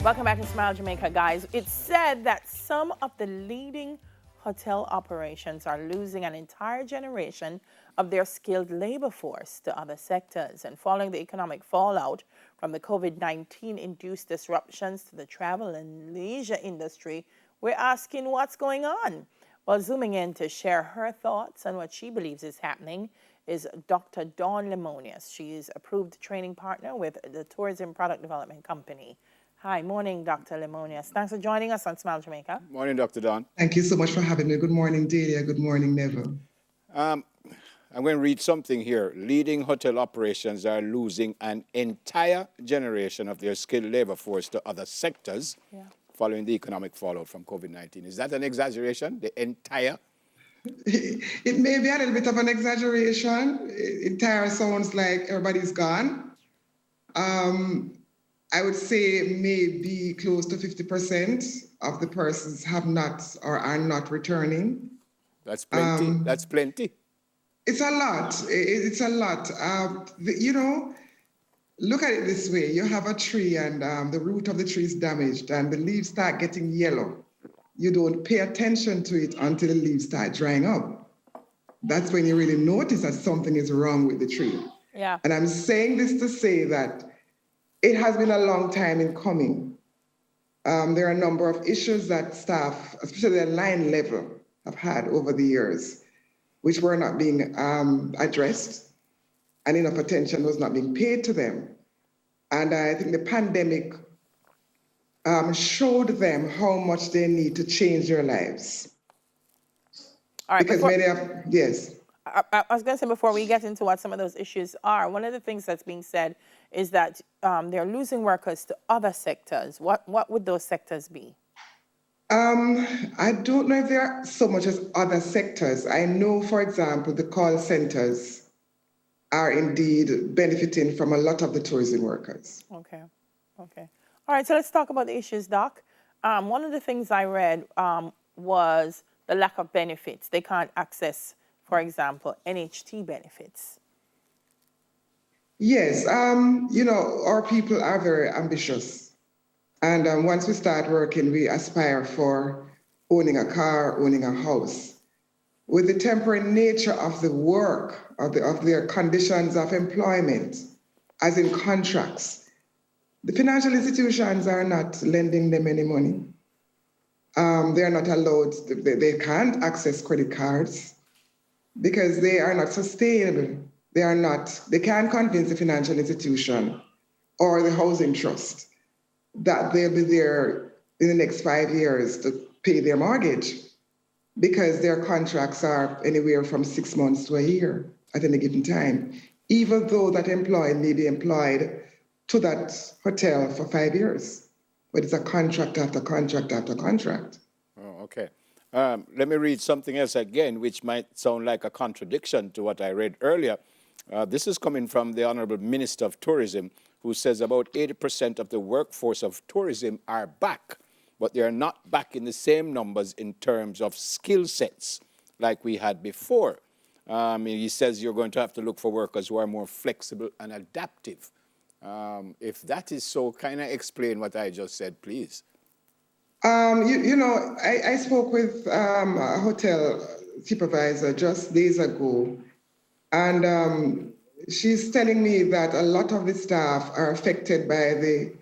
Welcome back to Smile Jamaica, guys. It's said that some of the leading hotel operations are losing an entire generation of their skilled labor force to other sectors. And following the economic fallout from the COVID-19 induced disruptions to the travel and leisure industry, we're asking what's going on. Well, zooming in to share her thoughts on what she believes is happening is Dr. Dawn Lemonius. She is approved training partner with the Tourism Product Development Company. Hi, morning, Dr. Lemonius. Thanks for joining us on Smile Jamaica. Morning, Dr. Don. Thank you so much for having me. Good morning, Delia. Good morning, Neville. I'm going to read something here. Leading hotel operations are losing an entire generation of their skilled labor force to other sectors following the economic fallout from COVID-19. Is that an exaggeration? The entire? It may be a little bit of an exaggeration. Entire sounds like everybody's gone. I would say maybe close to 50% of the persons have not or are not returning. That's plenty. That's plenty. It's a lot. It's a lot. Look at it this way. You have a tree and the root of the tree is damaged and the leaves start getting yellow. You don't pay attention to it until the leaves start drying up. That's when you really notice that something is wrong with the tree. Yeah. And I'm saying this to say that it has been a long time in coming. There are a number of issues that staff, especially at line level, have had over the years, which were not being addressed, and enough attention was not being paid to them. And I think the pandemic showed them how much they need to change their lives. All right. Because many of, yes. I was going to say, before we get into what some of those issues are, one of the things that's being said is that they're losing workers to other sectors. What would those sectors be? I don't know if there are so much as other sectors. I know, for example, the call centers are indeed benefiting from a lot of the tourism workers. Okay. All right, so let's talk about the issues, Doc. One of the things I read was the lack of benefits. They can't access, for example, NHT benefits. Yes, our people are very ambitious. And once we start working, we aspire for owning a car, owning a house. With the temporary nature of the work, of their conditions of employment, as in contracts, the financial institutions are not lending them any money. They are not allowed, they can't access credit cards because they are not sustainable. They can't convince the financial institution or the housing trust that they'll be there in the next 5 years to pay their mortgage because their contracts are anywhere from 6 months to a year at any given time, even though that employee may be employed to that hotel for 5 years. But it's a contract after contract after contract. Oh, okay. Let me read something else again, which might sound like a contradiction to what I read earlier. This is coming from the Honorable Minister of Tourism, who says about 80% of the workforce of tourism are back, but they are not back in the same numbers in terms of skill sets like we had before. He says you're going to have to look for workers who are more flexible and adaptive. If that is so, kind of explain what I just said, please. I spoke with a hotel supervisor just days ago, and she's telling me that a lot of the staff are affected by the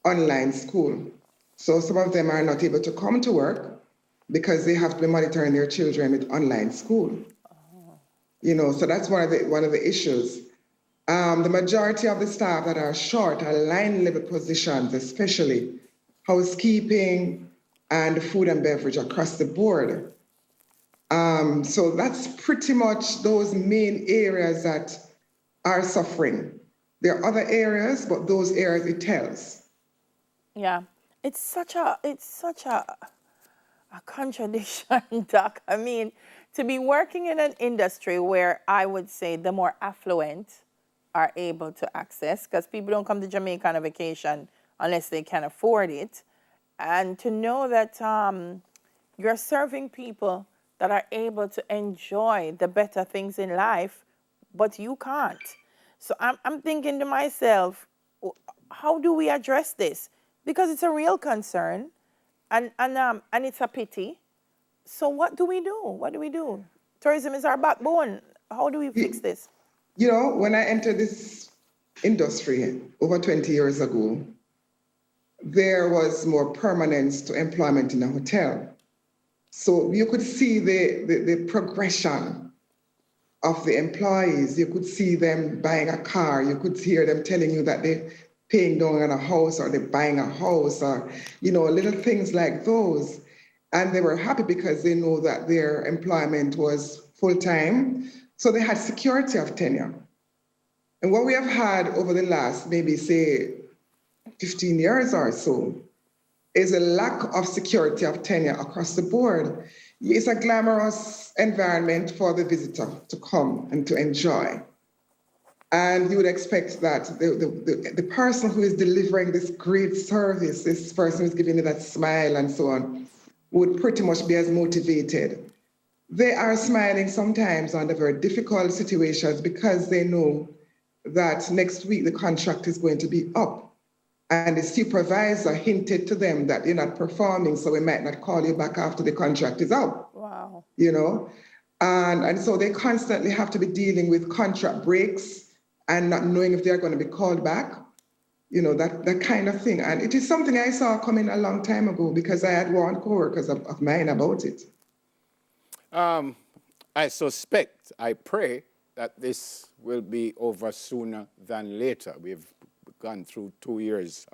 online school. So some of them are not able to come to work because they have to be monitoring their children with online school. So that's one of the issues. The majority of the staff that are short are line level positions, especially housekeeping and food and beverage across the board. So that's pretty much those main areas that are suffering. There are other areas, but those areas it tells. Yeah, it's such a contradiction, Doc. I mean, to be working in an industry where I would say the more affluent are able to access, because people don't come to Jamaica on a vacation unless they can afford it, and to know that you're serving people that are able to enjoy the better things in life, but you can't. So I'm thinking to myself, how do we address this? because it's a real concern, and it's a pity. So what do we do? What do we do? Tourism is our backbone. How do we fix this? You know, when I entered this industry over 20 years ago, there was more permanence to employment in a hotel. So you could see the progression of the employees. You could see them buying a car. You could hear them telling you that they're paying down on a house or they're buying a house or, you know, little things like those. And they were happy because they know that their employment was full-time. So they had security of tenure. And what we have had over the last, maybe say, 15 years or so, is a lack of security of tenure across the board. It's a glamorous environment for the visitor to come and to enjoy. And you would expect that the person who is delivering this great service, this person who's giving you that smile and so on, would pretty much be as motivated. They are smiling sometimes under very difficult situations because they know that next week the contract is going to be up. And the supervisor hinted to them that you're not performing, so we might not call you back after the contract is up. Wow. You know? And so they constantly have to be dealing with contract breaks and not knowing if they're going to be called back. You know, that kind of thing. And it is something I saw coming a long time ago because I had warned coworkers of mine about it. I suspect, I pray that this will be over sooner than later. We've gone through 2 years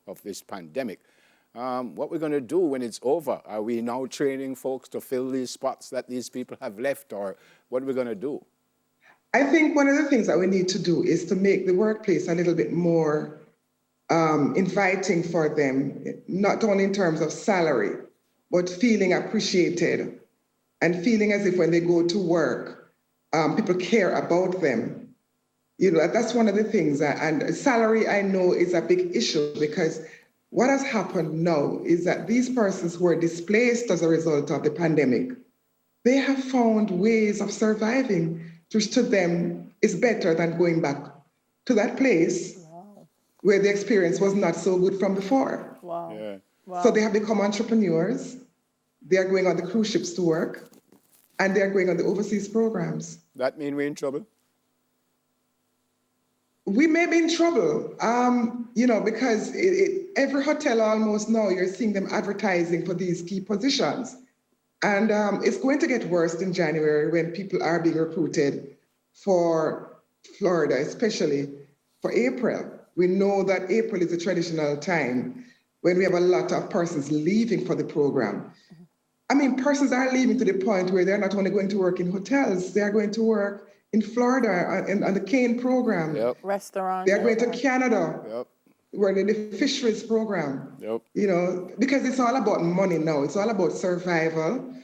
of this pandemic. What we're going to do when it's over? Are we now training folks to fill these spots that these people have left, or what are we going to do? I think one of the things that we need to do is to make the workplace a little bit more inviting for them, not only in terms of salary, but feeling appreciated and feeling as if when they go to work, people care about them. You know, that's one of the things. And salary, I know, is a big issue because what has happened now is that these persons who are displaced as a result of the pandemic, they have found ways of surviving, which to them is better than going back to that place where the experience was not so good from before. Wow. Yeah. Wow. So they have become entrepreneurs. They are going on the cruise ships to work, and they are going on the overseas programs. That mean we're in trouble? We may be in trouble, you know, because every hotel almost now, you're seeing them advertising for these key positions. And it's going to get worse in January when people are being recruited for Florida, especially for April. We know that April is a traditional time when we have a lot of persons leaving for the program. I mean, persons are leaving to the point where they're not only going to work in hotels, they're going to work in Florida on the cane program. Yep. Restaurant. They're going to Canada. Yep. We're in the fisheries program. Yep. You know, because it's all about money now. It's all about survival.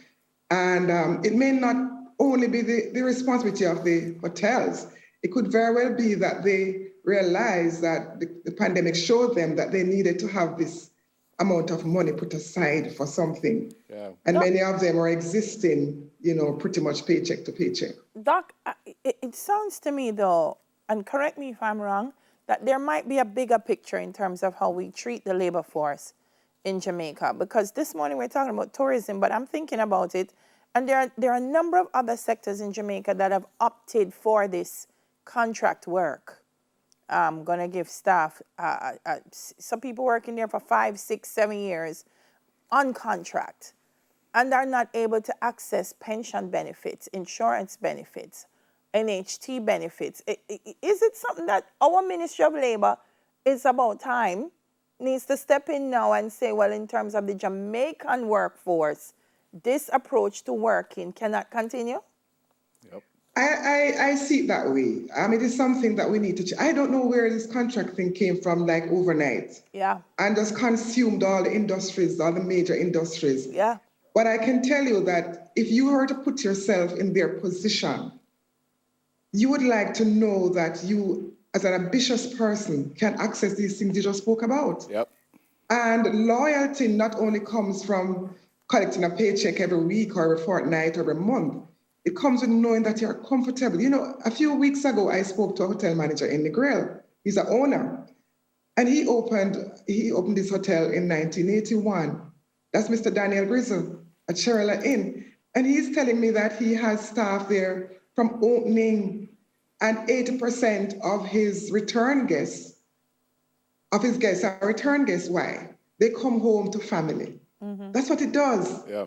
And it may not only be the responsibility of the hotels. It could very well be that they realize that the pandemic showed them that they needed to have this amount of money put aside for something. Yeah. And many of them are existing, you know, pretty much paycheck to paycheck. Doc, it sounds to me, though, and correct me if I'm wrong, that there might be a bigger picture in terms of how we treat the labor force in Jamaica. Because this morning we're talking about tourism, but I'm thinking about it, and there are a number of other sectors in Jamaica that have opted for this contract work. I'm going to give staff, some people working there for 5, 6, 7 years on contract, and are not able to access pension benefits, insurance benefits, NHT benefits. Is it something that our Ministry of Labor is about time needs to step in now and say, well, in terms of the Jamaican workforce, this approach to working cannot continue? Yep. I see it that way. It is something that we need to I don't know where this contract thing came from, like overnight. Yeah. And just consumed all the industries, all the major industries. Yeah. But I can tell you that if you were to put yourself in their position, you would like to know that you, as an ambitious person, can access these things you just spoke about. Yep. And loyalty not only comes from collecting a paycheck every week or every fortnight or every month. It comes with knowing that you're comfortable. You know, a few weeks ago, I spoke to a hotel manager in Negril. He's an owner. And he opened this hotel in 1981. That's Mr. Daniel Grizzle at Sherilla Inn. And he's telling me that he has staff there from opening, and 80% of his guests are return guests. Why? They come home to family. That's what it does. Yeah.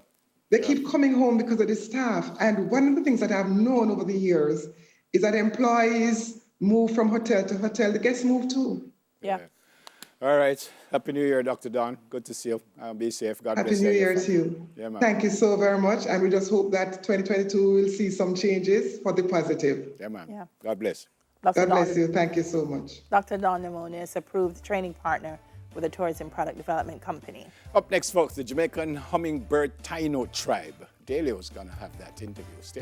They keep coming home because of the staff. And one of the things that I've known over the years is that employees move from hotel to hotel. The guests move too. Yeah. All right. Happy New Year, Dr. Don. Good to see you. Be safe. God Happy bless New you. Year to you. Yeah, man. Thank you so very much. And we just hope that 2022 will see some changes for the positive. Yeah, man. Yeah. God bless. Dr. God bless Don, you. Thank you so much. Dr. Don Nimona is approved training partner with a tourism product development company. Up next, folks, the Jamaican hummingbird Taino tribe. Delio's going to have that interview. Stay